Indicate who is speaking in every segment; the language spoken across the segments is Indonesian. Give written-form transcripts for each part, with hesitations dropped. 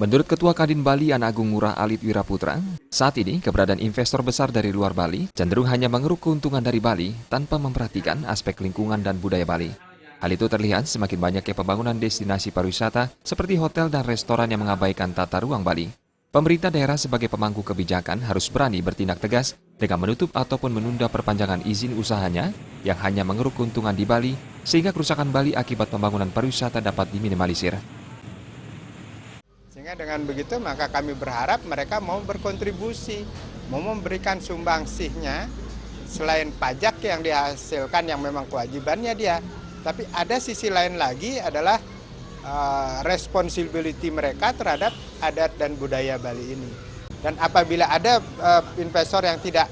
Speaker 1: Menurut Ketua Kadin Bali Ana Agung Ngurah Alit Wiraputra, saat ini keberadaan investor besar dari luar Bali cenderung hanya mengeruk keuntungan dari Bali tanpa memperhatikan aspek lingkungan dan budaya Bali. Hal itu terlihat semakin banyaknya pembangunan destinasi pariwisata seperti hotel dan restoran yang mengabaikan tata ruang Bali. Pemerintah daerah sebagai pemangku kebijakan harus berani bertindak tegas dengan menutup ataupun menunda perpanjangan izin usahanya yang hanya mengeruk keuntungan di Bali sehingga kerusakan Bali akibat pembangunan pariwisata dapat diminimalisir.
Speaker 2: Sehingga dengan begitu maka kami berharap mereka mau berkontribusi, mau memberikan sumbangsihnya selain pajak yang dihasilkan yang memang kewajibannya dia. Tapi ada sisi lain lagi adalah responsibility mereka terhadap adat dan budaya Bali ini. Dan apabila ada investor yang tidak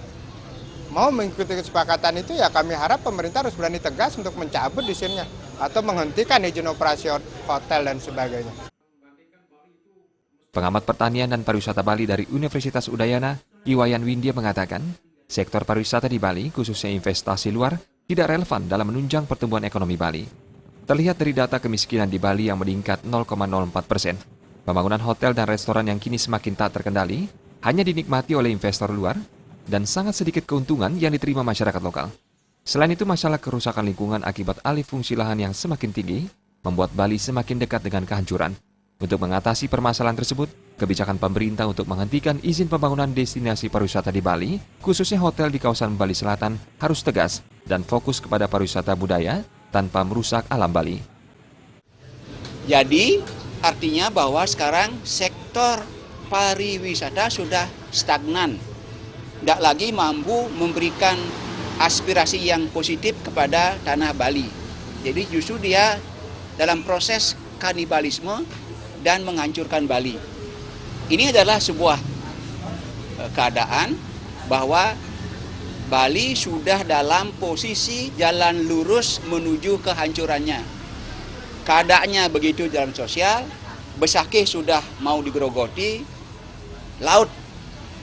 Speaker 2: mau mengikuti kesepakatan itu, ya kami harap pemerintah harus berani tegas untuk mencabut izinnya atau menghentikan izin operasi hotel dan sebagainya.
Speaker 1: Pengamat pertanian dan pariwisata Bali dari Universitas Udayana, Iwayan Windia mengatakan, sektor pariwisata di Bali, khususnya investasi luar, tidak relevan dalam menunjang pertumbuhan ekonomi Bali. Terlihat dari data kemiskinan di Bali yang meningkat 0,04%. Pembangunan hotel dan restoran yang kini semakin tak terkendali, hanya dinikmati oleh investor luar, dan sangat sedikit keuntungan yang diterima masyarakat lokal. Selain itu, masalah kerusakan lingkungan akibat alih fungsi lahan yang semakin tinggi, membuat Bali semakin dekat dengan kehancuran. Untuk mengatasi permasalahan tersebut, kebijakan pemerintah untuk menghentikan izin pembangunan destinasi pariwisata di Bali, khususnya hotel di kawasan Bali Selatan, harus tegas dan fokus kepada pariwisata budaya tanpa merusak alam Bali.
Speaker 3: Jadi, artinya bahwa sekarang sektor pariwisata sudah stagnan. Tidak lagi mampu memberikan aspirasi yang positif kepada tanah Bali. Jadi justru dia dalam proses kanibalisme dan menghancurkan Bali. Ini adalah sebuah keadaan bahwa Bali sudah dalam posisi jalan lurus menuju kehancurannya. Keadaannya begitu dalam sosial, Besakih sudah mau digerogoti, laut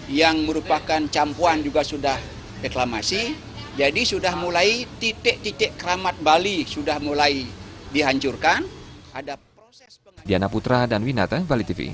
Speaker 3: yang merupakan campuan juga sudah reklamasi, jadi sudah mulai titik-titik keramat Bali sudah mulai dihancurkan. Ada
Speaker 1: Diana Putra dan Winata, Bali TV.